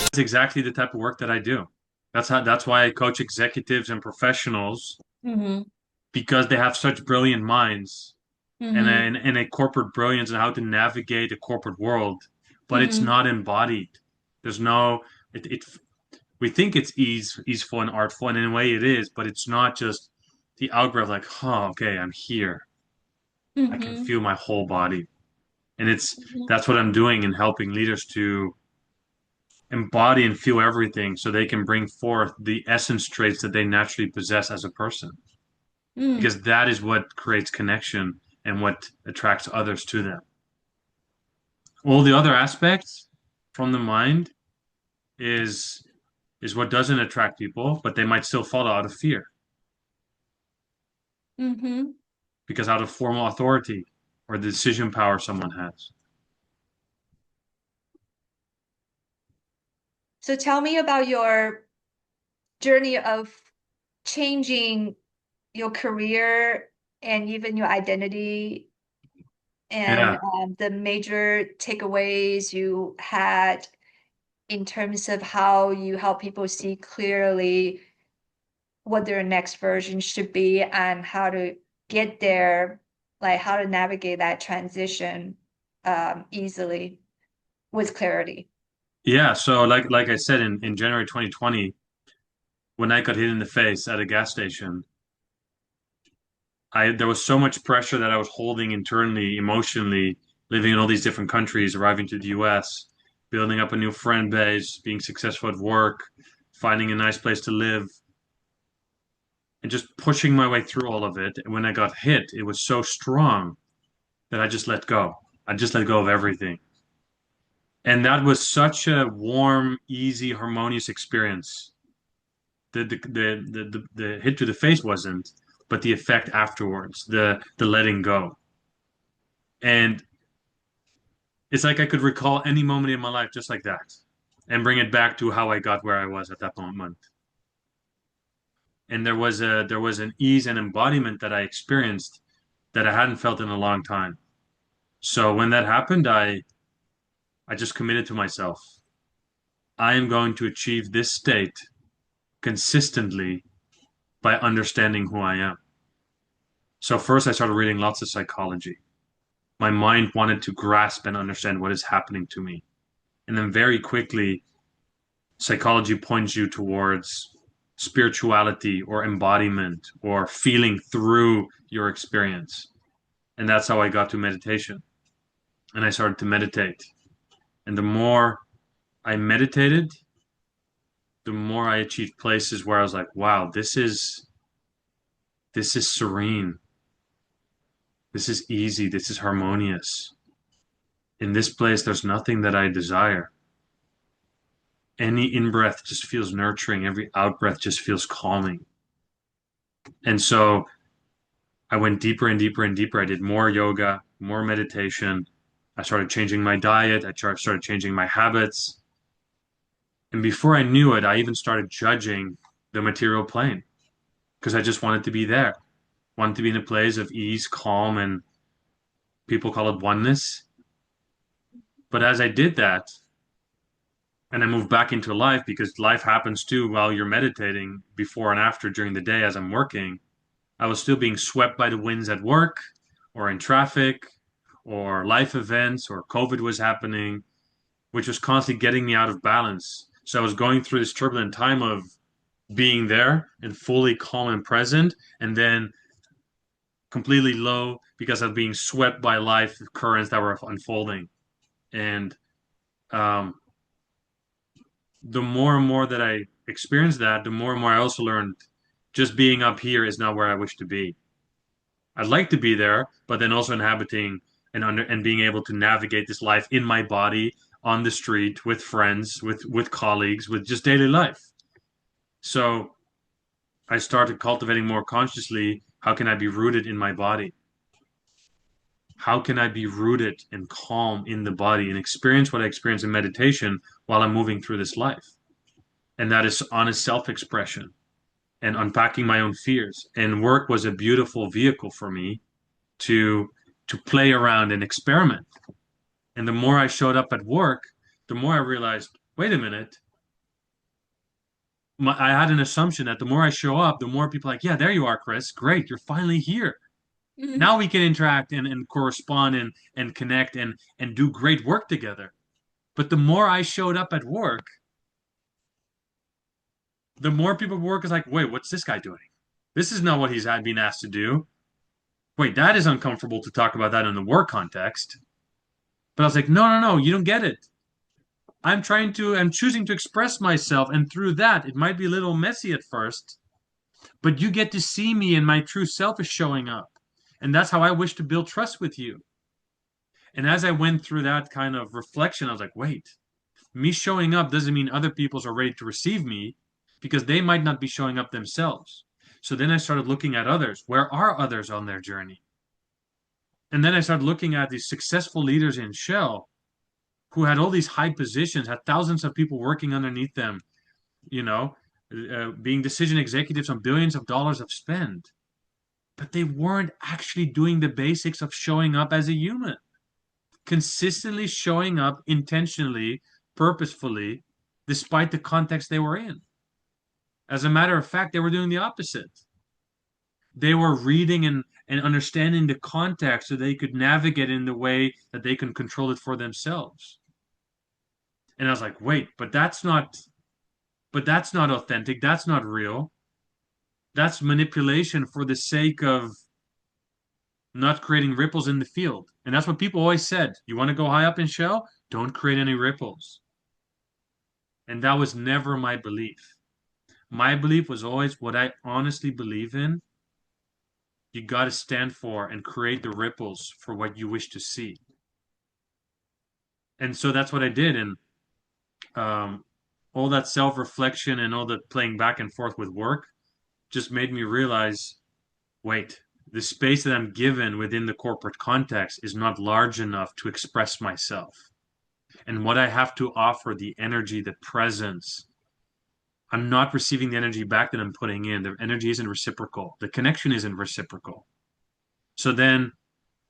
That's exactly the type of work that I do. That's why I coach executives and professionals Mm-hmm. because they have such brilliant minds and Mm-hmm. a corporate brilliance and how to navigate the corporate world, but it's Mm-hmm. not embodied. There's no it we think it's easeful and artful, and in a way it is, but it's not just the out-breath like, oh, okay, I'm here. I can Mm-hmm. feel my whole body. And that's what I'm doing in helping leaders to embody and feel everything so they can bring forth the essence traits that they naturally possess as a person. Mm-hmm. Because that is what creates connection and what attracts others to them. All the other aspects from the mind is is what doesn't attract people, but they might still follow out of fear Mm-hmm. because out of formal authority or the decision power someone has. So tell me about your journey of changing your career and even your identity and Yeah. the major takeaways you had in terms of how you help people see clearly what their next version should be and how to get there, like how to navigate that transition easily with clarity. Yeah. So like I said in January 2020, when I got hit in the face at a gas station, I there was so much pressure that I was holding internally, emotionally, living in all these different countries, arriving to the US, building up a new friend base, being successful at work, finding a nice place to live, and just pushing my way through all of it. And when I got hit, it was so strong that I just let go. I just let go of everything. And that was such a warm, easy, harmonious experience. The hit to the face wasn't, but the effect afterwards, the letting go. And it's like I could recall any moment in my life just like that and bring it back to how I got where I was at that moment. And there was an ease and embodiment that I experienced that I hadn't felt in a long time. So when that happened, I just committed to myself. I am going to achieve this state consistently by understanding who I am. So first I started reading lots of psychology. My mind wanted to grasp and understand what is happening to me. And then very quickly psychology points you towards spirituality or embodiment or feeling through your experience. And that's how I got to meditation. And I started to meditate. And the more I meditated, the more I achieved places where I was like, wow, this is serene. This is easy. This is harmonious. In this place, there's nothing that I desire. Any in breath just feels nurturing. Every out breath just feels calming. And so I went deeper and deeper and deeper. I did more yoga, more meditation. I started changing my diet. Started changing my habits. And before I knew it, I even started judging the material plane because I just wanted to be there. Wanted to be in a place of ease, calm, and people call it oneness. But as I did that, and I moved back into life because life happens too while you're meditating before and after during the day as I'm working, I was still being swept by the winds at work or in traffic or life events or COVID was happening, which was constantly getting me out of balance. So I was going through this turbulent time of being there and fully calm and present, and then completely low because of being swept by life currents that were unfolding. And um, the more and more that I experienced that, the more and more I also learned just being up here is not where I wish to be. I'd like to be there, but then also inhabiting and being able to navigate this life in my body, on the street, with friends, with colleagues, with just daily life. So I started cultivating more consciously how can I be rooted in my body? How can I be rooted and calm in the body and experience what I experience in meditation while I'm moving through this life? And that is honest self-expression and unpacking my own fears. And work was a beautiful vehicle for me to to play around and experiment. And the more I showed up at work, the more I realized, wait a minute, I had an assumption that the more I show up, the more people are like, yeah, there you are, Chris. Great, you're finally here. Mhm. Now we can interact and correspond and connect and do great work together. But the more I showed up at work, the more people at work is like, wait, what's this guy doing? This is not what he's had been asked to do. Wait, that is uncomfortable to talk about that in the work context. But I was like, no, no, no, you don't get it. I'm choosing to express myself, and through that, it might be a little messy at first, but you get to see me and my true self is showing up. And that's how I wish to build trust with you. And as I went through that kind of reflection, I was like, wait, me showing up doesn't mean other people's are ready to receive me because they might not be showing up themselves. So then I started looking at others. Where are others on their journey? And then I started looking at these successful leaders in Shell who had all these high positions, had thousands of people working underneath them, you know, being decision executives on billions of dollars of spend. But they weren't actually doing the basics of showing up as a human, consistently showing up intentionally, purposefully, despite the context they were in. As a matter of fact, they were doing the opposite. They were reading and understanding the context so they could navigate in the way that they can control it for themselves. And I was like, wait, but that's not authentic. That's not real. That's manipulation for the sake of not creating ripples in the field. And that's what people always said. You want to go high up in Shell? Don't create any ripples. And that was never my belief. My belief was always what I honestly believe in. You got to stand for and create the ripples for what you wish to see. And so that's what I did. And um, all that self-reflection and all the playing back and forth with work just made me realize, wait, the space that I'm given within the corporate context is not large enough to express myself. And what I have to offer, the energy, the presence, I'm not receiving the energy back that I'm putting in. The energy isn't reciprocal. The connection isn't reciprocal. So then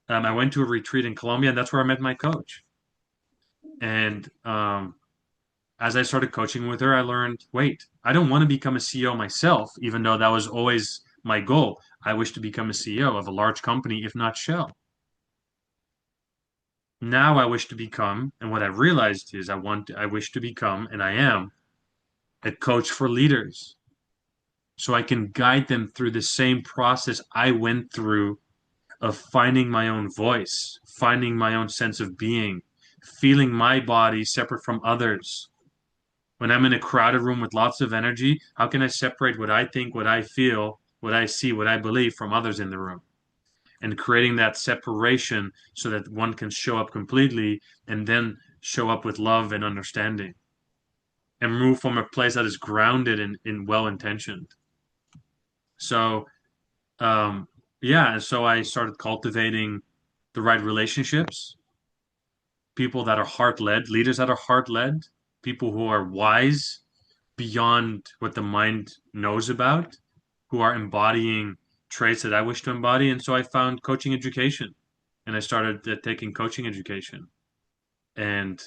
I went to a retreat in Colombia, and that's where I met my coach. And as I started coaching with her, I learned, wait, I don't want to become a CEO myself, even though that was always my goal. I wish to become a CEO of a large company, if not Shell. Now I wish to become, and what I've realized is I wish to become, and I am, a coach for leaders. So I can guide them through the same process I went through of finding my own voice, finding my own sense of being, feeling my body separate from others. When I'm in a crowded room with lots of energy, how can I separate what I think, what I feel, what I see, what I believe from others in the room? And creating that separation so that one can show up completely and then show up with love and understanding and move from a place that is grounded in well intentioned. So, um, yeah, and so I started cultivating the right relationships, people that are heart led, leaders that are heart led, people who are wise beyond what the mind knows about, who are embodying traits that I wish to embody. And so I found coaching education and I started taking coaching education. And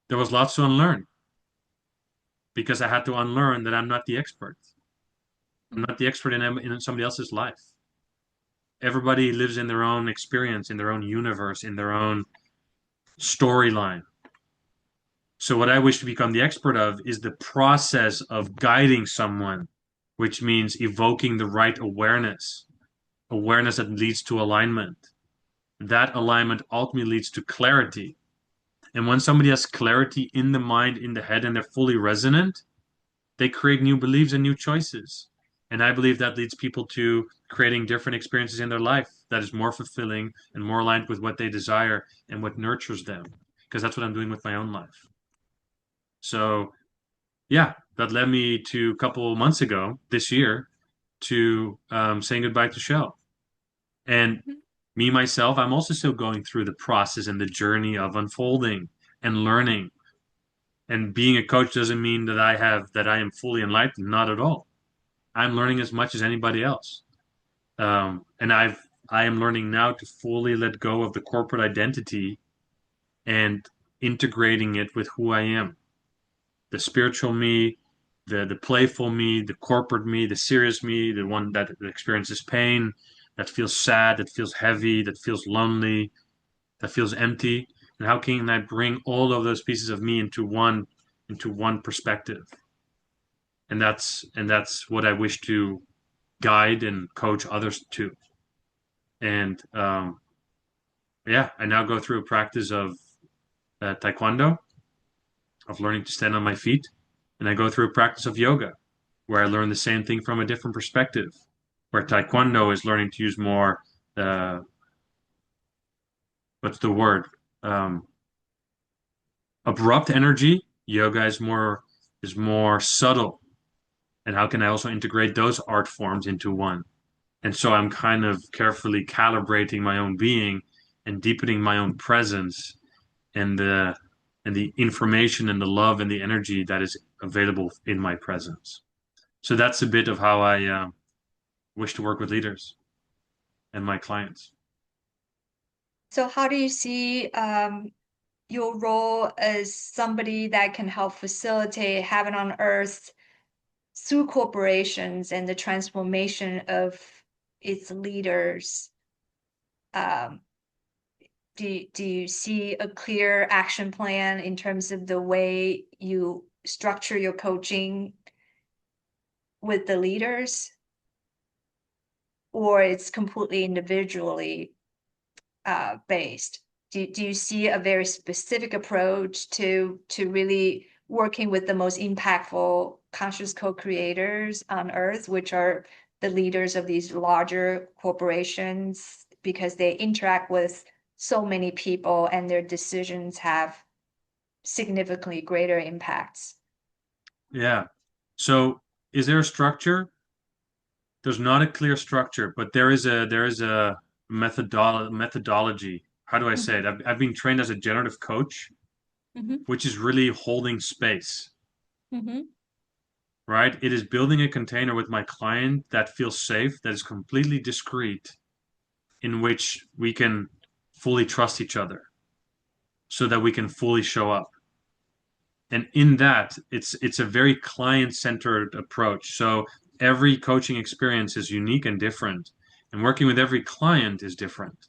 there was lots to unlearn because I had to unlearn that I'm not the expert. I'm not the expert in somebody else's life. Everybody lives in their own experience, in their own universe, in their own storyline. So what I wish to become the expert of is the process of guiding someone, which means evoking the right awareness, awareness that leads to alignment. That alignment ultimately leads to clarity. And when somebody has clarity in the mind, in the head, and they're fully resonant, they create new beliefs and new choices. And I believe that leads people to creating different experiences in their life that is more fulfilling and more aligned with what they desire and what nurtures them. Because that's what I'm doing with my own life. So, yeah, that led me to a couple of months ago this year to saying goodbye to Shell. And me, myself, I'm also still going through the process and the journey of unfolding and learning. And being a coach doesn't mean that I am fully enlightened, not at all. I'm learning as much as anybody else. And I've I am learning now to fully let go of the corporate identity and integrating it with who I am. The spiritual me, the playful me, the corporate me, the serious me, the one that experiences pain, that feels sad, that feels heavy, that feels lonely, that feels empty. And how can I bring all of those pieces of me into one perspective? And that's what I wish to guide and coach others to. And yeah, I now go through a practice of taekwondo, of learning to stand on my feet, and I go through a practice of yoga, where I learn the same thing from a different perspective. Where taekwondo is learning to use more, uh, what's the word? Um, Abrupt energy. Yoga is more subtle. And how can I also integrate those art forms into one? And so I'm kind of carefully calibrating my own being and deepening my own presence and the information and the love and the energy that is available in my presence. So that's a bit of how I wish to work with leaders and my clients. So how do you see your role as somebody that can help facilitate heaven on earth through corporations and the transformation of its leaders? Um, do you see a clear action plan in terms of the way you structure your coaching with the leaders, or it's completely individually based? Do you see a very specific approach to really working with the most impactful conscious co-creators on earth, which are the leaders of these larger corporations, because they interact with so many people and their decisions have significantly greater impacts? Yeah. So is there a structure? There's not a clear structure, but there is a methodology. How do I say Mhm, it? I've been trained as a generative coach, mhm, which is really holding space, mhm. right? It is building a container with my client that feels safe, that is completely discreet, in which we can fully trust each other so that we can fully show up. And in that, it's a very client-centered approach. So every coaching experience is unique and different, and working with every client is different.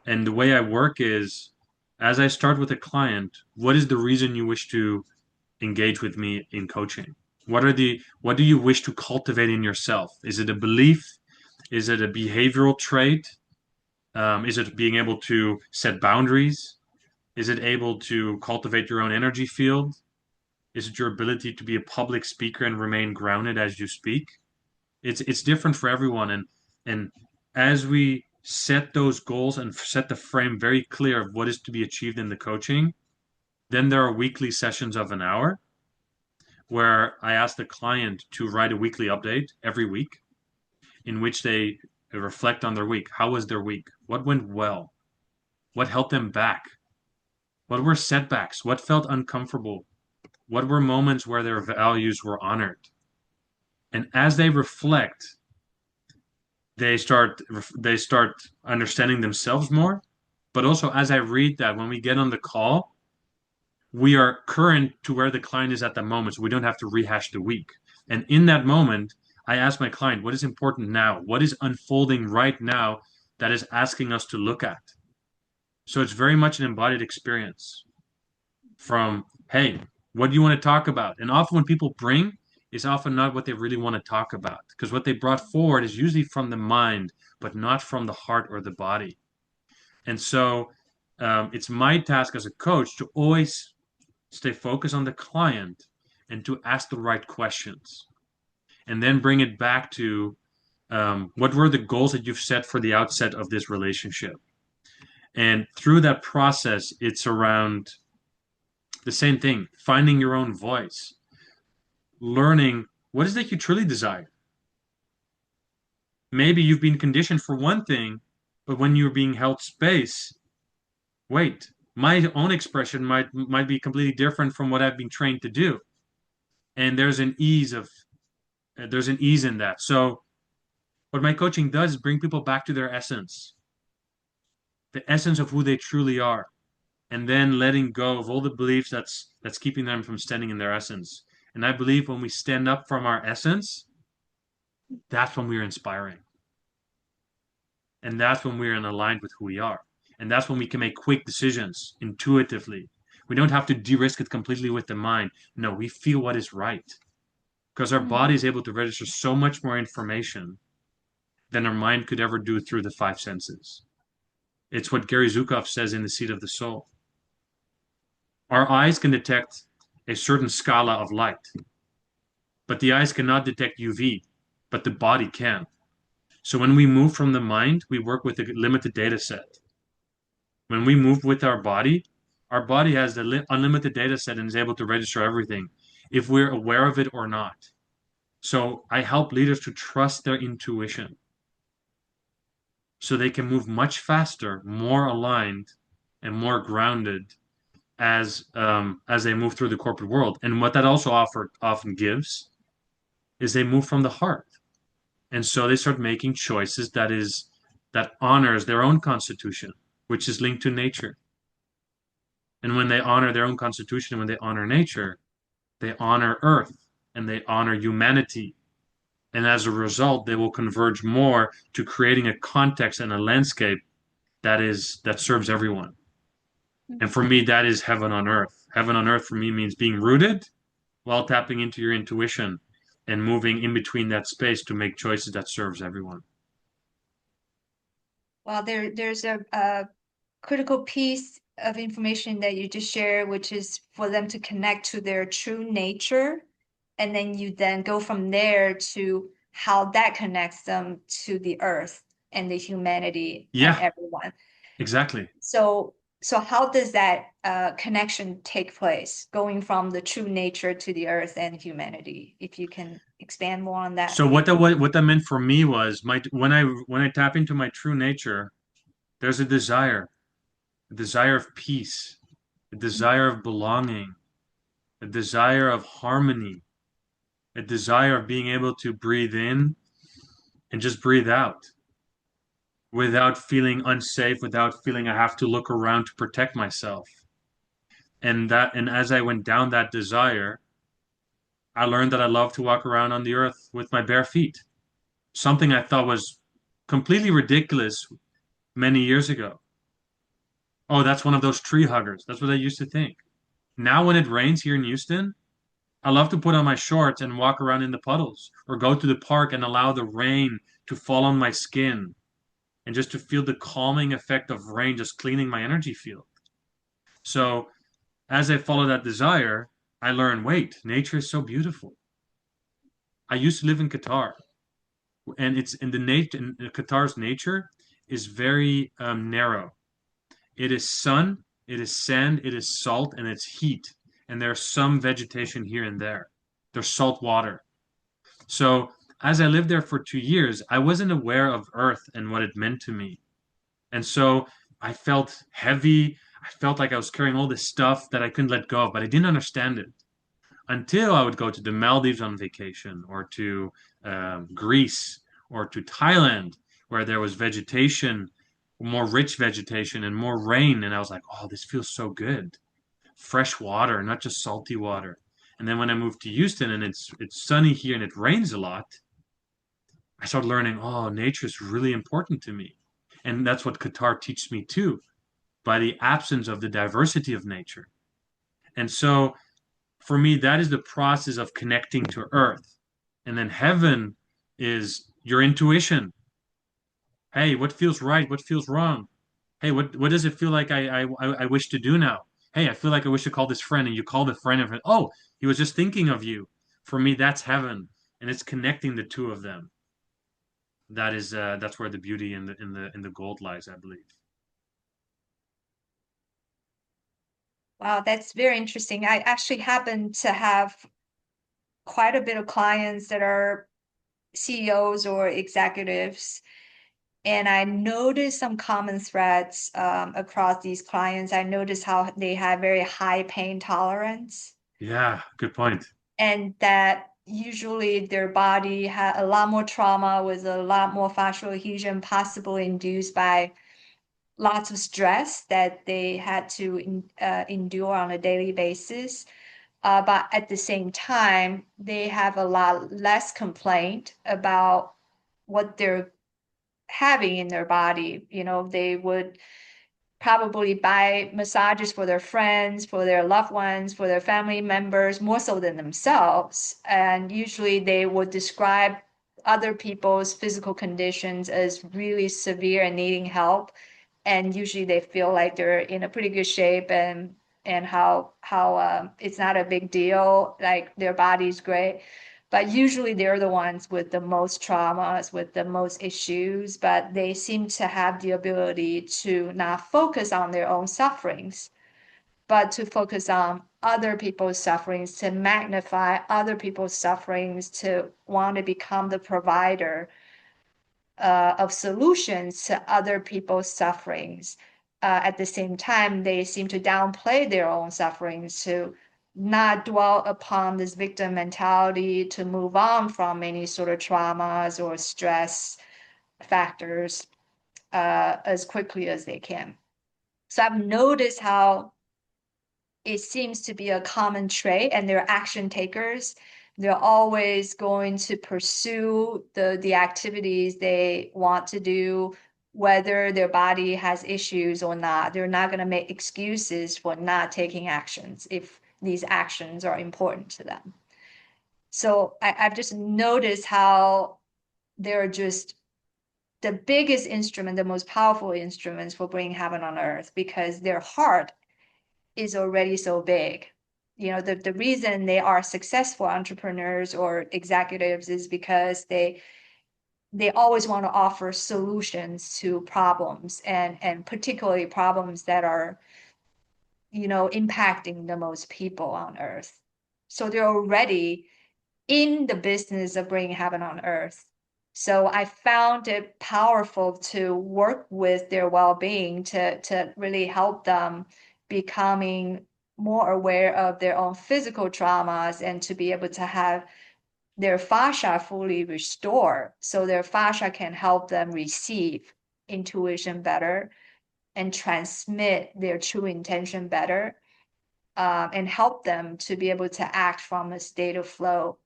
And the way I work is, as I start with a client, what is the reason you wish to engage with me in coaching? What do you wish to cultivate in yourself? Is it a belief? Is it a behavioral trait? Is it being able to set boundaries? Is it able to cultivate your own energy field? Is it your ability to be a public speaker and remain grounded as you speak? It's different for everyone, and as we set those goals and set the frame very clear of what is to be achieved in the coaching, then there are weekly sessions of an hour where I ask the client to write a weekly update every week in which they reflect on their week. How was their week? What went well? What held them back? What were setbacks? What felt uncomfortable? What were moments where their values were honored? And as they reflect, they start understanding themselves more. But also, as I read that, when we get on the call, we are current to where the client is at the moment, so we don't have to rehash the week. And in that moment, I ask my client, what is important now? What is unfolding right now that is asking us to look at? So it's very much an embodied experience from, hey, what do you want to talk about? And often when people bring, is often not what they really want to talk about, because what they brought forward is usually from the mind, but not from the heart or the body. And so it's my task as a coach to always stay focused on the client and to ask the right questions, and then bring it back to what were the goals that you've set for the outset of this relationship. And through that process, it's around the same thing, finding your own voice, learning what is that you truly desire. Maybe you've been conditioned for one thing, but when you're being held space, wait, my own expression might be completely different from what I've been trained to do. And there's an ease in that. So What my coaching does is bring people back to their essence, the essence of who they truly are, and then letting go of all the beliefs that's keeping them from standing in their essence. And I believe when we stand up from our essence, that's when we're inspiring. And that's when we're in aligned with who we are. And that's when we can make quick decisions intuitively. We don't have to de-risk it completely with the mind. No, we feel what is right because our body Mm. is able to register so much more information than our mind could ever do through the five senses. It's what Gary Zukov says in The Seat of the Soul. Our eyes can detect a certain scala of light, but the eyes cannot detect UV, but the body can. So when we move from the mind, we work with a limited data set. When we move with our body has the unlimited data set and is able to register everything if we're aware of it or not. So I help leaders to trust their intuition so they can move much faster, more aligned, and more grounded as they move through the corporate world. And what that also often gives is they move from the heart. And so they start making choices that honors their own constitution, which is linked to nature. And when they honor their own constitution and when they honor nature, they honor Earth and they honor humanity. And as a result, they will converge more to creating a context and a landscape that serves everyone. And for me, that is heaven on earth. Heaven on earth for me means being rooted while tapping into your intuition and moving in between that space to make choices that serves everyone. Well, there's a critical piece of information that you just shared, which is for them to connect to their true nature. And then you then go from there to how that connects them to the earth and the humanity and Yeah, everyone. exactly. So, so how does that connection take place, going from the true nature to the earth and humanity? If you can expand more on that, So please. what that meant for me was my when I tap into my true nature, there's a desire of peace, a desire of belonging, a desire of harmony, a desire of being able to breathe in and just breathe out without feeling unsafe, without feeling I have to look around to protect myself. And as I went down that desire, I learned that I love to walk around on the earth with my bare feet. Something I thought was completely ridiculous many years ago. Oh, that's one of those tree huggers. That's what I used to think. Now, when it rains here in Houston, I love to put on my shorts and walk around in the puddles or go to the park and allow the rain to fall on my skin and just to feel the calming effect of rain just cleaning my energy field. So, as I follow that desire, I learn, wait, nature is so beautiful. I used to live in Qatar, and it's in the nature. Qatar's nature is very narrow. It is sun, it is sand, it is salt, and it's heat. And there's some vegetation here and there. There's salt water. So as I lived there for 2 years, I wasn't aware of Earth and what it meant to me. And so I felt heavy. I felt like I was carrying all this stuff that I couldn't let go of, but I didn't understand it until I would go to the Maldives on vacation or to Greece or to Thailand, where there was vegetation, more rich vegetation and more rain. And I was like, oh, this feels so good. Fresh water, not just salty water. And then when I moved to Houston and it's sunny here and it rains a lot, I started learning, oh, nature is really important to me. And that's what Qatar teaches me too, by the absence of the diversity of nature. And so for me, that is the process of connecting to earth. And then heaven is your intuition. Hey, what feels right? What feels wrong? Hey, what does it feel like I wish to do now? Hey, I feel like I wish to call this friend, and you call the friend and oh, he was just thinking of you. For me, that's heaven, and it's connecting the two of them. That's where the beauty in the gold lies, I believe. Wow, that's very interesting. I actually happen to have quite a bit of clients that are CEOs or executives, and I noticed some common threads across these clients. I noticed how they have very high pain tolerance, Yeah, good point. and that usually their body had a lot more trauma with a lot more fascial adhesion, possibly induced by lots of stress that they had to endure on a daily basis. But at the same time, they have a lot less complaint about what they're having in their body. They would probably buy massages for their friends, for their loved ones, for their family members, more so than themselves. And usually they would describe other people's physical conditions as really severe and needing help. And usually they feel like they're in a pretty good shape, and how it's not a big deal, like their body's great. But usually they're the ones with the most traumas, with the most issues, but they seem to have the ability to not focus on their own sufferings, but to focus on other people's sufferings, to magnify other people's sufferings, to want to become the provider of solutions to other people's sufferings. At the same time, they seem to downplay their own sufferings, to not dwell upon this victim mentality, to move on from any sort of traumas or stress factors as quickly as they can. So I've noticed how it seems to be a common trait, and they're action takers. They're always going to pursue the activities they want to do, whether their body has issues or not. They're not going to make excuses for not taking actions if these actions are important to them. So I've just noticed how they're just the biggest instrument, the most powerful instruments for bringing heaven on earth, because their heart is already so big. The reason they are successful entrepreneurs or executives is because they always want to offer solutions to problems, and particularly problems that are, impacting the most people on earth. So they're already in the business of bringing heaven on earth. So I found it powerful to work with their well-being, to really help them becoming more aware of their own physical traumas, and to be able to have their fascia fully restored, so their fascia can help them receive intuition better and transmit their true intention better, and help them to be able to act from a state of flow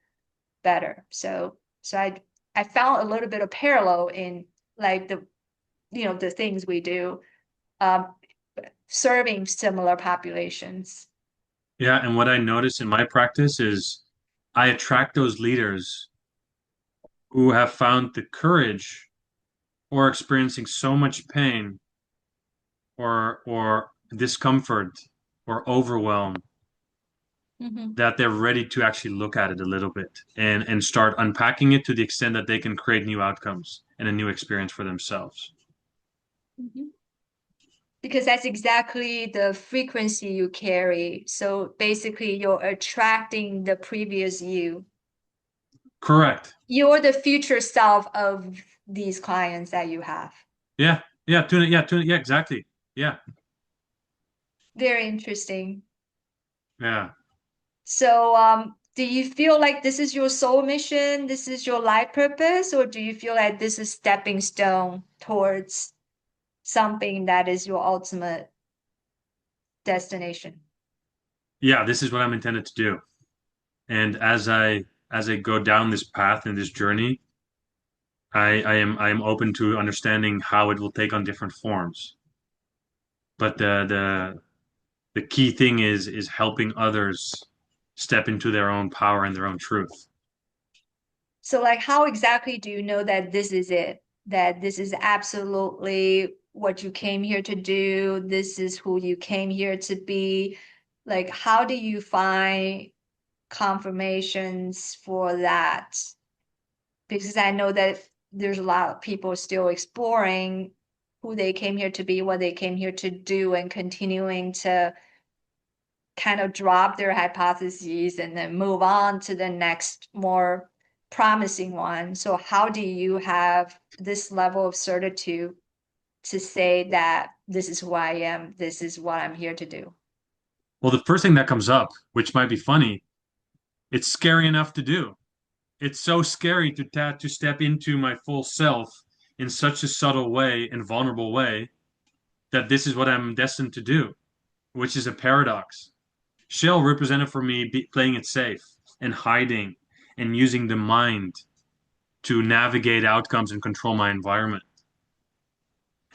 better. So I found a little bit of parallel in, like, the things we do, um, serving similar populations. Yeah, and what I notice in my practice is I attract those leaders who have found the courage or experiencing so much pain or discomfort or overwhelm Mhm. that they're ready to actually look at it a little bit and start unpacking it to the extent that they can create new outcomes and a new experience for themselves. Mhm. Because that's exactly the frequency you carry. So basically, you're attracting the previous you. Correct. You're the future self of these clients that you have. Yeah. Yeah. Tuna. Yeah. Tuna. Yeah. Exactly. Yeah. Very interesting. Yeah. So, do you feel like this is your soul mission? This is your life purpose? Or do you feel like this is stepping stone towards something that is your ultimate destination? Yeah. This is what I'm intended to do. And as I go down this path and this journey, I am open to understanding how it will take on different forms. But the key thing is helping others step into their own power and their own truth. So, like, how exactly do you know that this is it? That this is absolutely what you came here to do? This is who you came here to be? Like, how do you find confirmations for that? Because I know that there's a lot of people still exploring who they came here to be, what they came here to do, and continuing to kind of drop their hypotheses and then move on to the next more promising one. So, how do you have this level of certitude to say that this is who I am, this is what I'm here to do? Well, the first thing that comes up, which might be funny, it's scary enough to do. It's so scary to step into my full self in such a subtle way and vulnerable way that this is what I'm destined to do, which is a paradox. Shell represented for me playing it safe and hiding and using the mind to navigate outcomes and control my environment.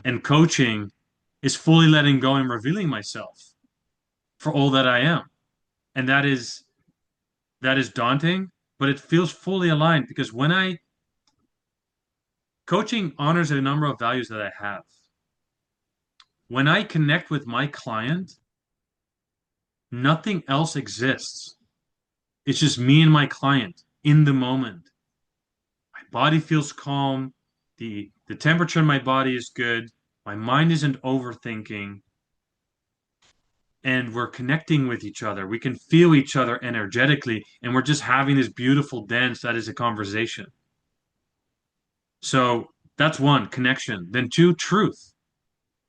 And coaching is fully letting go and revealing myself for all that I am. And that is daunting, but it feels fully aligned because when I coaching honors a number of values that I have. When I connect with my client, nothing else exists. It's just me and my client in the moment. My body feels calm. The temperature in my body is good. My mind isn't overthinking. And we're connecting with each other. We can feel each other energetically. And we're just having this beautiful dance that is a conversation. So that's one, connection. Then two, truth.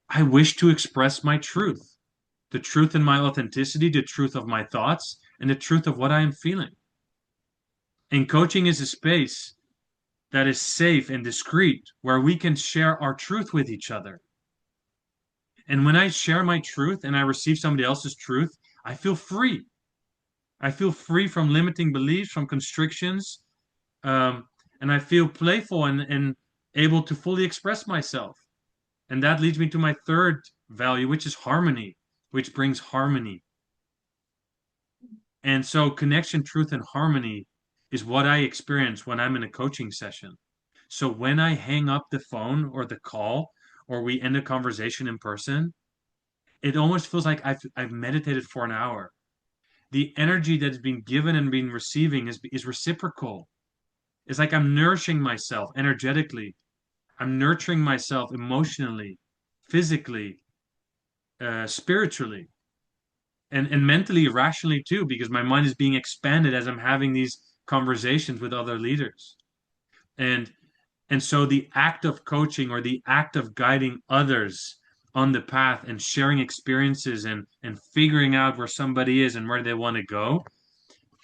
I wish to express my truth, the truth in my authenticity, the truth of my thoughts, and the truth of what I am feeling. And coaching is a space that is safe and discreet where we can share our truth with each other. And when I share my truth and I receive somebody else's truth, I feel free. I feel free from limiting beliefs, from constrictions, um, and I feel playful and able to fully express myself. And that leads me to my third value, which is harmony, which brings harmony. And so connection, truth, and harmony is what I experience when I'm in a coaching session. So when I hang up the phone or the call or we end a conversation in person, it almost feels like I've meditated for an hour. The energy that's been given and been receiving is reciprocal. It's like I'm nourishing myself energetically. I'm nurturing myself emotionally, physically, spiritually, and mentally, rationally too, because my mind is being expanded as I'm having these conversations with other leaders. And and so the act of coaching or the act of guiding others on the path and sharing experiences and figuring out where somebody is and where they want to go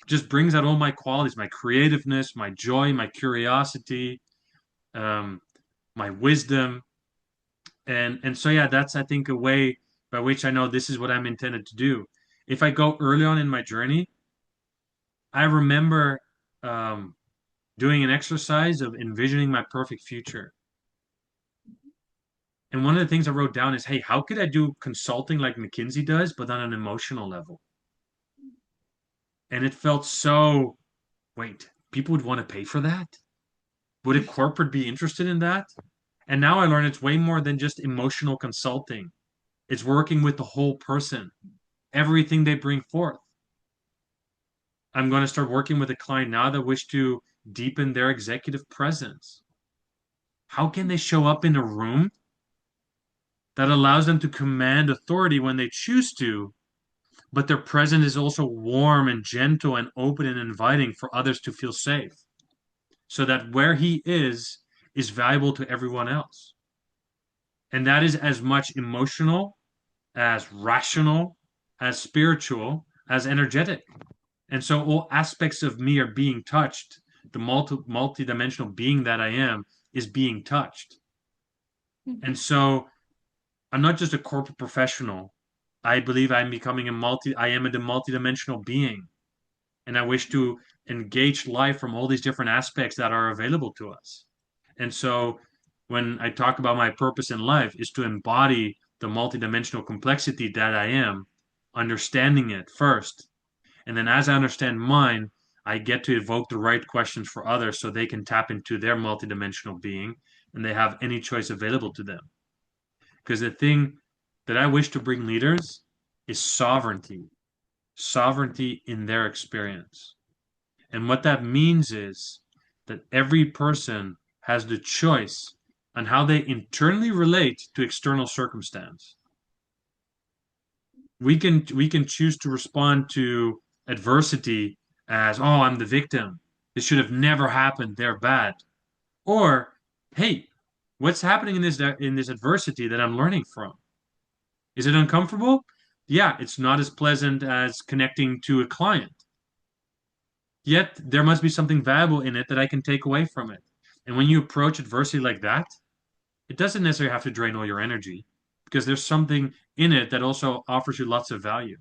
just brings out all my qualities, my creativeness, my joy, my curiosity, um, my wisdom. And so yeah, that's I think a way by which I know this is what I'm intended to do. If I go early on in my journey, I remember um, doing an exercise of envisioning my perfect future. And one of the things I wrote down is, hey, how could I do consulting like McKinsey does, but on an emotional level? And it felt so, wait, people would want to pay for that? Would a corporate be interested in that? And now I learn it's way more than just emotional consulting. It's working with the whole person, everything they bring forth. I'm going to start working with a client now that wish to deepen their executive presence. How can they show up in a room that allows them to command authority when they choose to, but their presence is also warm and gentle and open and inviting for others to feel safe, so that where he is valuable to everyone else. And that is as much emotional, as rational, as spiritual, as energetic. And so all aspects of me are being touched. The multi-dimensional being that I am is being touched. And so I'm not just a corporate professional. I believe I am a multi-dimensional being. And I wish to engage life from all these different aspects that are available to us. And so when I talk about my purpose in life is to embody the multidimensional complexity that I am, understanding it first. And then as I understand mine, I get to evoke the right questions for others so they can tap into their multidimensional being and they have any choice available to them. Because the thing that I wish to bring leaders is sovereignty, sovereignty in their experience. And what that means is that every person has the choice on how they internally relate to external circumstance. We can choose to respond to adversity as, oh, I'm the victim. This should have never happened. They're bad. Or, hey, what's happening in this adversity that I'm learning from? Is it uncomfortable? Yeah, it's not as pleasant as connecting to a client. Yet there must be something valuable in it that I can take away from it. And when you approach adversity like that, it doesn't necessarily have to drain all your energy because there's something in it that also offers you lots of value.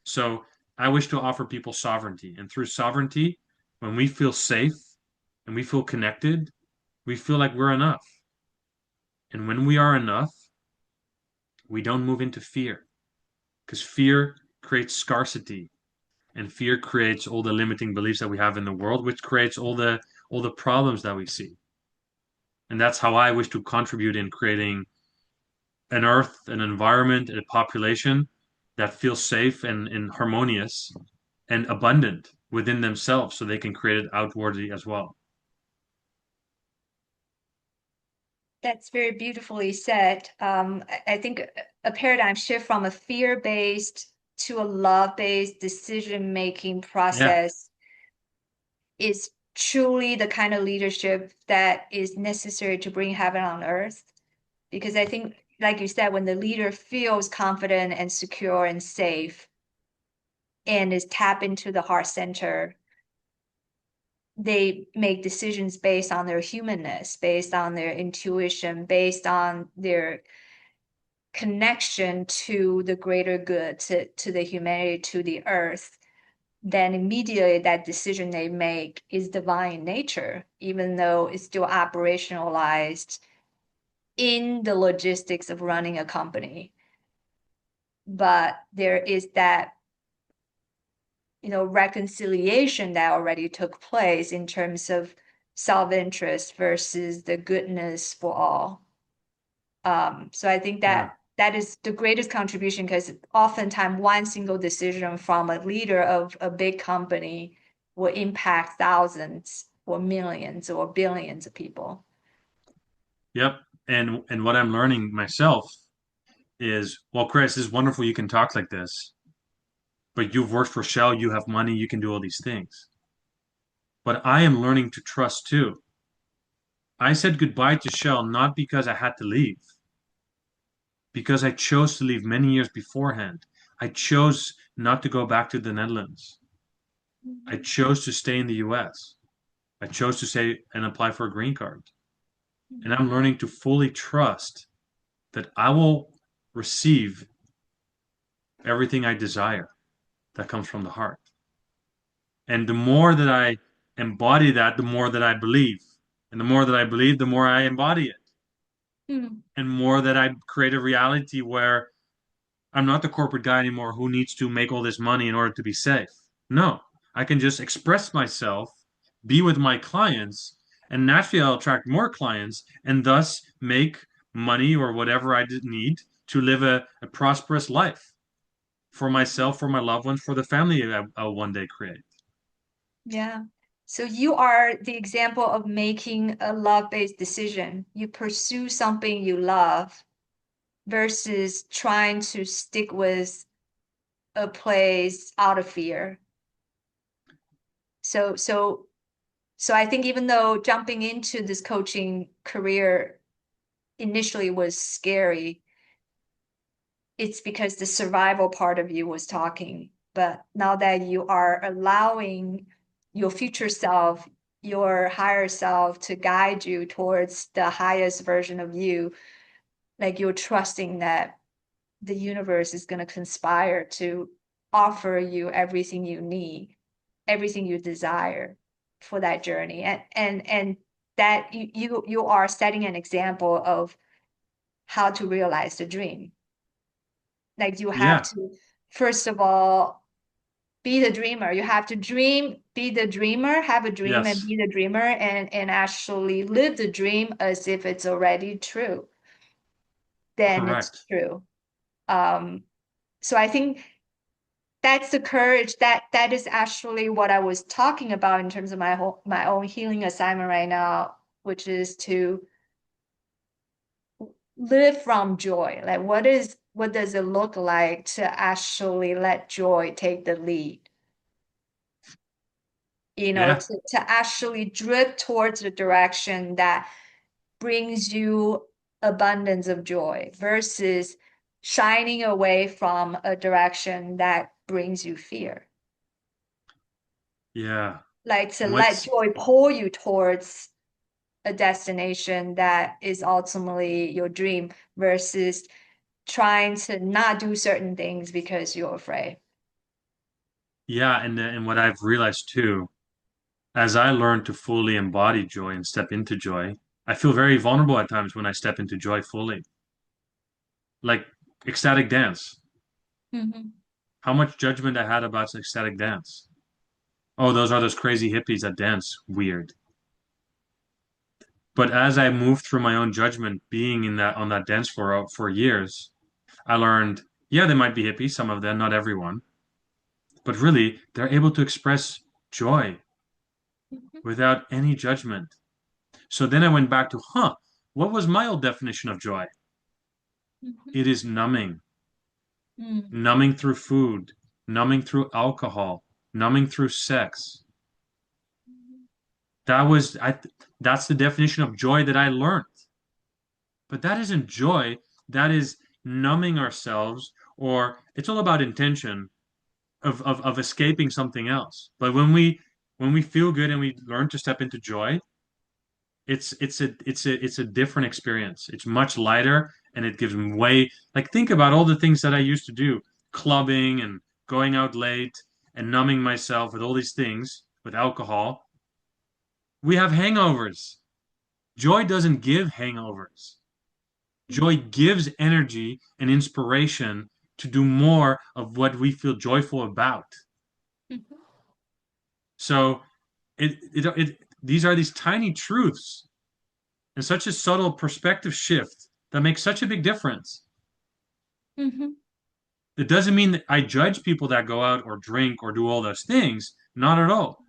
So I wish to offer people sovereignty. And through sovereignty, when we feel safe and we feel connected, we feel like we're enough. And when we are enough, we don't move into fear because fear creates scarcity and fear creates all the limiting beliefs that we have in the world, which creates all the problems that we see. And that's how I wish to contribute in creating an earth, an environment, a population that feels safe and harmonious and abundant within themselves so they can create it outwardly as well. That's very beautifully said. I think a paradigm shift from a fear-based to a love-based decision-making Yeah. process is truly the kind of leadership that is necessary to bring heaven on earth. Because I think, like you said, when the leader feels confident and secure and safe and is tapped into the heart center, they make decisions based on their humanness, based on their intuition, based on their connection to the greater good, to the humanity, to the earth. Then immediately that decision they make is divine in nature, even though it's still operationalized in the logistics of running a company. But there is that, reconciliation that already took place in terms of self-interest versus the goodness for all. So I think Yeah. that is the greatest contribution because oftentimes one single decision from a leader of a big company will impact thousands or millions or billions of people. Yep. And what I'm learning myself is, well, Chris, it's wonderful you can talk like this, but you've worked for Shell, you have money, you can do all these things. But I am learning to trust too. I said goodbye to Shell not because I had to leave, because I chose to leave many years beforehand. I chose not to go back to the Netherlands. I Mhm. chose to stay in the US. I chose to stay and apply for a green card. And I'm learning to fully trust that I will receive everything I desire that comes from the heart. And the more that I embody that, the more that I believe. And the more that I believe, the more I embody it. Hmm. And more that I create a reality where I'm not the corporate guy anymore who needs to make all this money in order to be safe. No, I can just express myself, be with my clients, and naturally I'll attract more clients and thus make money or whatever I need to live a prosperous life for myself, for my loved ones, for the family I'll one day create. Yeah. So you are the example of making a love-based decision. You pursue something you love versus trying to stick with a place out of fear. So so so I think even though jumping into this coaching career initially was scary, it's because the survival part of you was talking. But now that you are allowing your future self, your higher self to guide you towards the highest version of you, like you're trusting that the universe is going to conspire to offer you everything you need, everything you desire for that journey. And that you are setting an example of how to realize the dream. Like you have Yeah, to, first of all, be the dreamer. You have to dream, be the dreamer, have a dream and yes, be the dreamer and actually live the dream as if it's already true. Then it's correct. true. Um, so I think that's the courage that is actually what I was talking about in terms of my own healing assignment right now, which is to live from joy. Like what does it look like to actually let joy take the lead? Yeah, To actually drift towards the direction that brings you abundance of joy versus shining away from a direction that brings you fear. yeah. like to And let what's joy pull you towards a destination that is ultimately your dream versus trying to not do certain things because you're afraid. Yeah, and what I've realized too, as I learn to fully embody joy and step into joy, I feel very vulnerable at times when I step into joy fully. Like ecstatic dance. Mhm. How much judgment I had about ecstatic dance. Oh, those are those crazy hippies that dance weird. But as I moved through my own judgment, being in that on that dance floor for years, I learned, yeah, they might be hippies, some of them, not everyone, but really, they're able to express joy Mhm. without any judgment. So then I went back to, what was my old definition of joy? Mhm. It is numbing, Mm. numbing through food, numbing through alcohol, numbing through sex. That was that's the definition of joy that I learned. But that isn't joy. That is numbing ourselves, or it's all about intention of escaping something else. But when we feel good and we learn to step into joy, it's a different experience. It's much lighter and it gives me way like think about all the things that I used to do, clubbing and going out late and numbing myself with all these things with alcohol. We have hangovers. Joy doesn't give hangovers. Joy gives energy and inspiration to do more of what we feel joyful about. Mhm. So these are these tiny truths and such a subtle perspective shift that makes such a big difference. Mhm. It doesn't mean that I judge people that go out or drink or do all those things, not at all.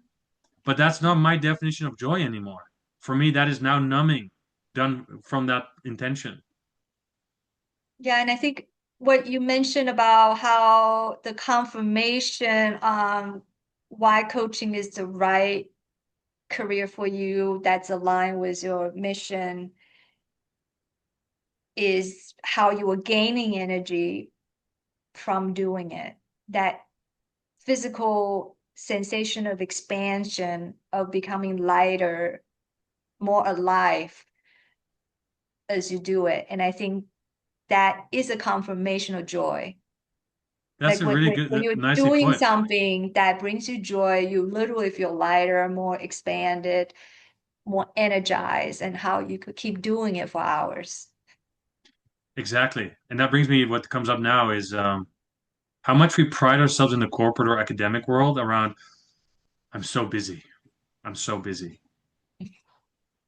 But that's not my definition of joy anymore. For me, that is now numbing, done from that intention. Yeah, and I think what you mentioned about how the confirmation on why coaching is the right career for you that's aligned with your mission is how you were gaining energy from doing it. That physical sensation of expansion, of becoming lighter, more alive as you do it. And I think that is a confirmation of joy. That's Like a really when good, you're nicely doing put. something that brings you joy, you literally feel lighter, more expanded, more energized, and how you could keep doing it for hours. Exactly. And that brings me, what comes up now is how much we pride ourselves in the corporate or academic world around, I'm so busy. I'm so busy.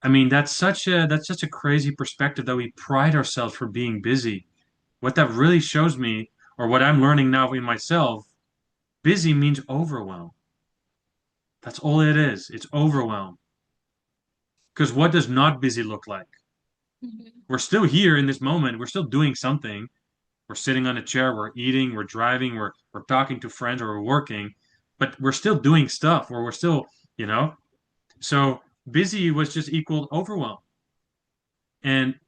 I mean, that's such a crazy perspective that we pride ourselves for being busy. What that really shows me, or what I'm learning now in myself, busy means overwhelm. That's all it is. It's overwhelm. Because what does not busy look like? Mhm. We're still here in this moment. We're still doing something. We're sitting on a chair. We're eating. We're driving. We're talking to friends, or we're working, but we're still doing stuff. Or we're still, you know. So busy was just equal overwhelm. And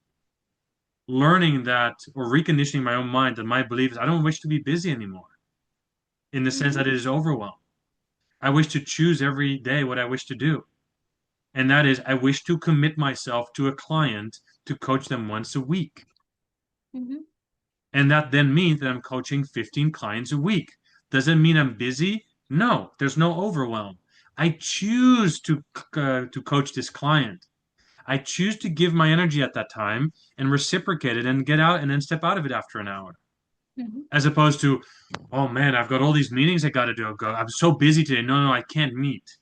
learning that, or reconditioning my own mind that my belief is I don't wish to be busy anymore in the sense Mhm. that it is overwhelmed. I wish to choose every day what I wish to do. And that is, I wish to commit myself to a client to coach them once a week. Mhm. And that then means that I'm coaching 15 clients a week. Does it mean I'm busy? No, there's no overwhelm. I choose to coach this client. I choose to give my energy at that time and reciprocate it and get out and then step out of it after an hour. Mhm. As opposed to, oh man, I've got all these meetings I got to do. I'm so busy today. No, no, I can't meet.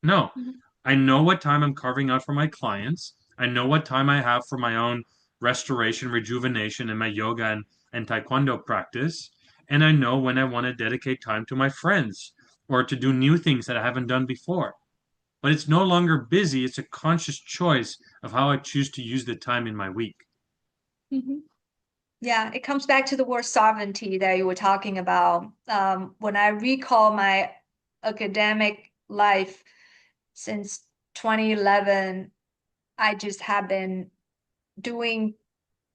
No, Mhm. I know what time I'm carving out for my clients. I know what time I have for my own restoration, rejuvenation, and my yoga and taekwondo practice. And I know when I want to dedicate time to my friends or to do new things that I haven't done before. But it's no longer busy. It's a conscious choice of how I choose to use the time in my week. Mhm. Yeah, it comes back to the word sovereignty that you were talking about. When I recall my academic life since 2011, I just have been doing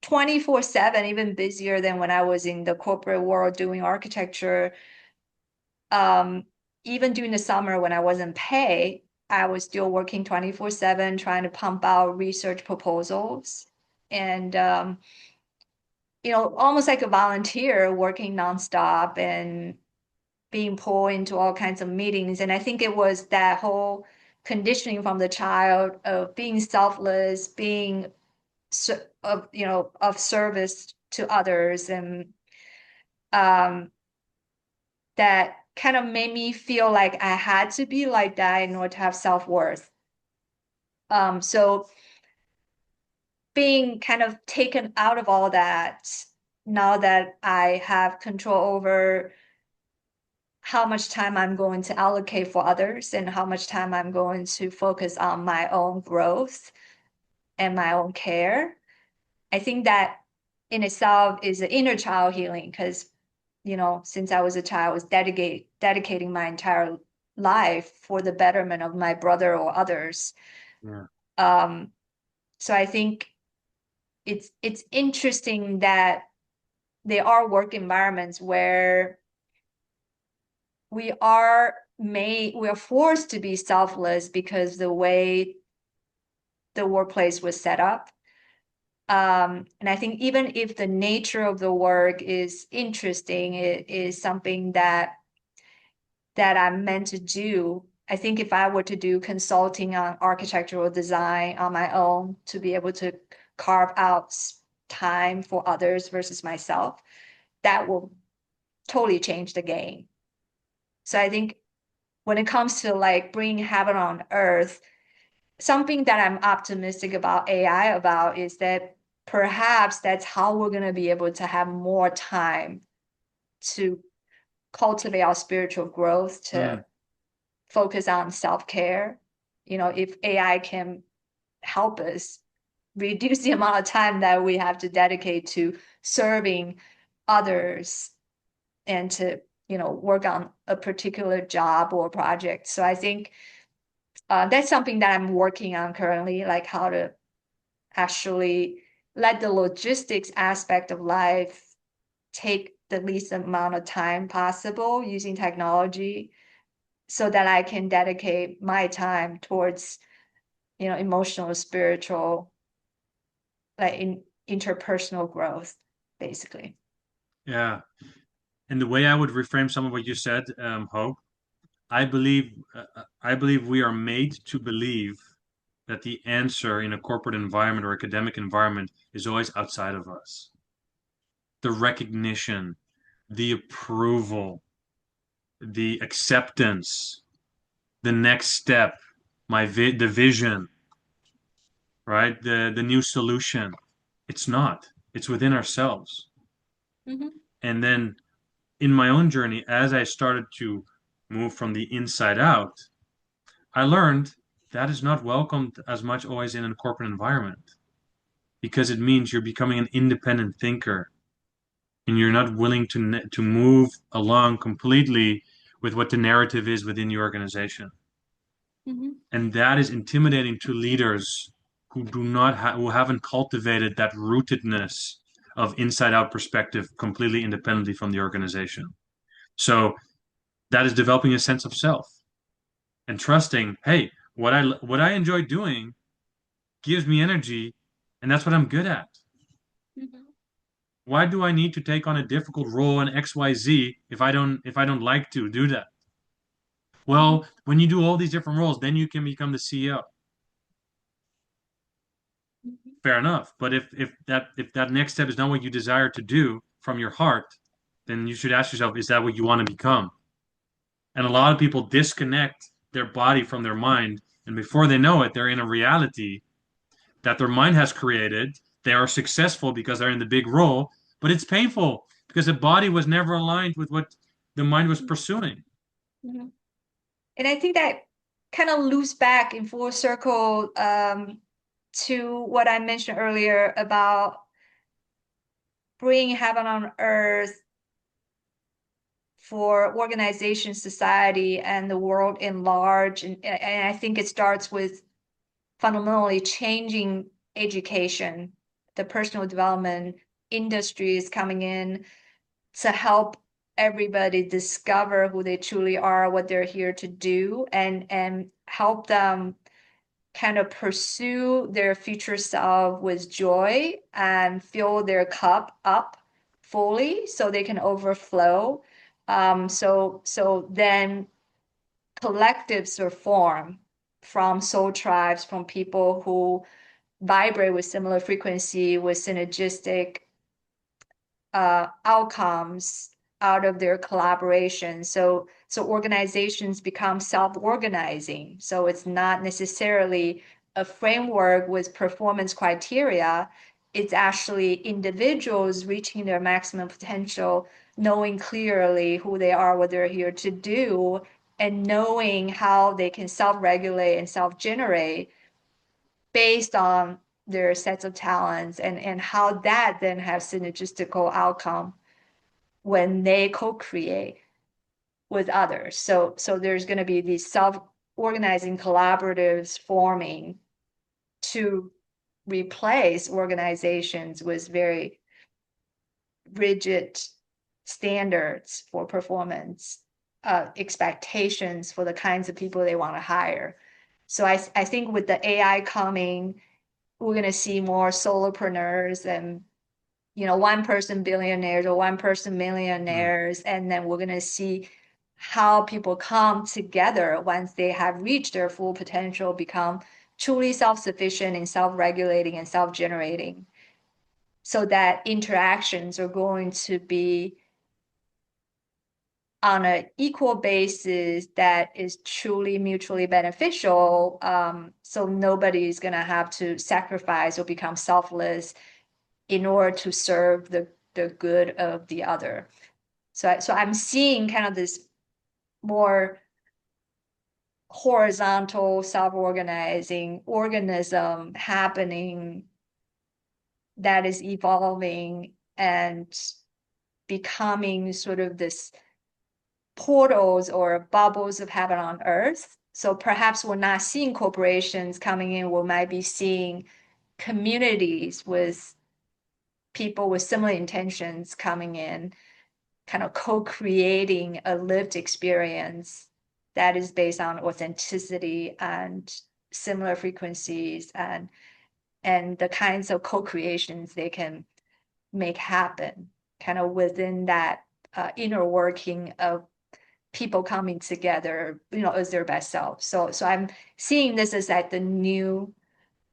24/7, even busier than when I was in the corporate world doing architecture. even during the summer when I wasn't paid, I was still working 24/7 trying to pump out research proposals and almost like a volunteer working nonstop and being pulled into all kinds of meetings. And I think it was that whole conditioning from the child of being selfless, being of service to others, and um, that kind of made me feel like I had to be like that in order to have self-worth. So being kind of taken out of all that, now that I have control over how much time I'm going to allocate for others and how much time I'm going to focus on my own growth and my own care. I think that in itself is an inner child healing because, since I was a child, I was dedicating my entire life for the betterment of my brother or others. Yeah. Um, so I think it's interesting that there are work environments where we are forced to be selfless because the way the workplace was set up. And I think even if the nature of the work is interesting, it is something that I'm meant to do. I think if I were to do consulting on architectural design on my own to be able to carve out time for others versus myself, that will totally change the game. So I think when it comes to like bringing heaven on earth, something that I'm optimistic about AI about is that perhaps that's how we're going to be able to have more time to cultivate our spiritual growth, to Mm. focus on self-care. If AI can help us reduce the amount of time that we have to dedicate to serving others and to, work on a particular job or project. So I think that's something that I'm working on currently, like how to actually let the logistics aspect of life take the least amount of time possible using technology so that I can dedicate my time towards, emotional, spiritual, like interpersonal growth, basically. Yeah. And the way I would reframe some of what you said, Hope, I believe we are made to believe that the answer in a corporate environment or academic environment is always outside of us. The recognition, the approval, the acceptance, the next step, the vision, right? The new solution. It's not. It's within ourselves. Mm-hmm. And then in my own journey, as I started to move from the inside out, I learned that is not welcomed as much always in a corporate environment because it means you're becoming an independent thinker and you're not willing to move along completely with what the narrative is within the organization. Mm-hmm. And that is intimidating to leaders who haven't cultivated that rootedness of inside out perspective completely independently from the organization. So that is developing a sense of self and trusting, hey, what I enjoy doing gives me energy, and that's what I'm good at. Mm-hmm. Why do I need to take on a difficult role in XYZ if I don't like to do that? Mm-hmm. Well, when you do all these different roles, then you can become the CEO. Mm-hmm. Fair enough. But if that next step is not what you desire to do from your heart, then you should ask yourself, is that what you want to become? And a lot of people disconnect their body from their mind, and before they know it, they're in a reality that their mind has created. They are successful because they're in the big role, but it's painful because the body was never aligned with what the mind was pursuing. Mm-hmm. And I think that kind of loops back in full circle to what I mentioned earlier about bringing heaven on earth for organization, society, and the world in large. And I think it starts with fundamentally changing education, the personal development industry is coming in to help everybody discover who they truly are, what they're here to do, and help them kind of pursue their future self with joy and fill their cup up fully so they can overflow. So then collectives are formed from soul tribes, from people who vibrate with similar frequency, with synergistic outcomes out of their collaboration. So organizations become self-organizing. So it's not necessarily a framework with performance criteria. It's actually individuals reaching their maximum potential, knowing clearly who they are, what they're here to do, and knowing how they can self-regulate and self-generate based on their sets of talents, and how that then has synergistical outcome when they co-create with others. So there's going to be these self-organizing collaboratives forming to replace organizations with very rigid standards for performance, expectations for the kinds of people they want to hire. So I think with the AI coming, we're going to see more solopreneurs and one person billionaires or one person Mm. millionaires, and then we're going to see how people come together once they have reached their full potential, become truly self-sufficient and self-regulating and self-generating, so that interactions are going to be on an equal basis that is truly mutually beneficial. So nobody's going to have to sacrifice or become selfless in order to serve the good of the other. So I'm seeing kind of this more horizontal self-organizing organism happening that is evolving and becoming sort of this portals or bubbles of heaven on earth. So perhaps we're not seeing corporations coming in, we might be seeing communities with people with similar intentions coming in, kind of co-creating a lived experience that is based on authenticity and similar frequencies, and the kinds of co-creations they can make happen kind of within that inner working of people coming together, as their best self. So I'm seeing this as like the new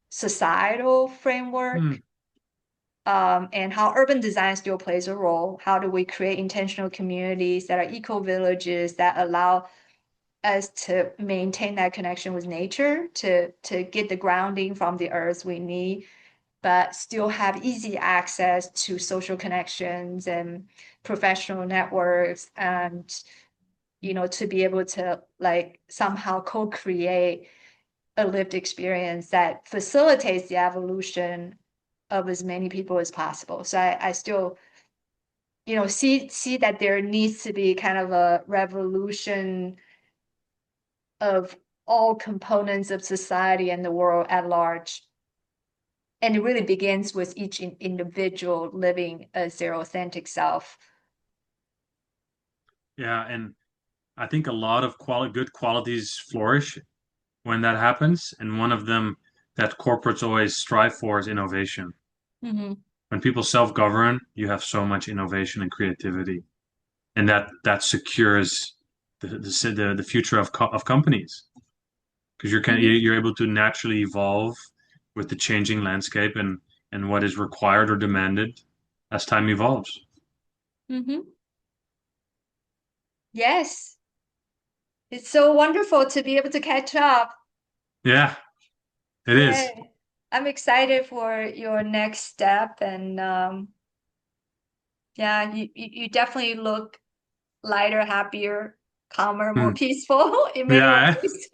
societal framework, Mm. and how urban design still plays a role. How do we create intentional communities that are eco villages that allow us to maintain that connection with nature, to get the grounding from the earth we need, but still have easy access to social connections and professional networks, and to be able to like somehow co-create a lived experience that facilitates the evolution of as many people as possible. So I still, see that there needs to be kind of a revolution of all components of society and the world at large. And it really begins with each individual living as their authentic self. Yeah, and I think a lot of good qualities flourish when that happens, and one of them that corporates always strive for is innovation. Mm-hmm. When people self-govern, you have so much innovation and creativity, and that secures the future of companies because Mm-hmm. you're able to naturally evolve with the changing landscape and what is required or demanded as time evolves. Mm-hmm. Yes. It's so wonderful to be able to catch up. Yeah, it Yeah. is. I'm excited for your next step, and yeah, you definitely look lighter, happier, calmer, more Hmm. peaceful in many Yeah. ways.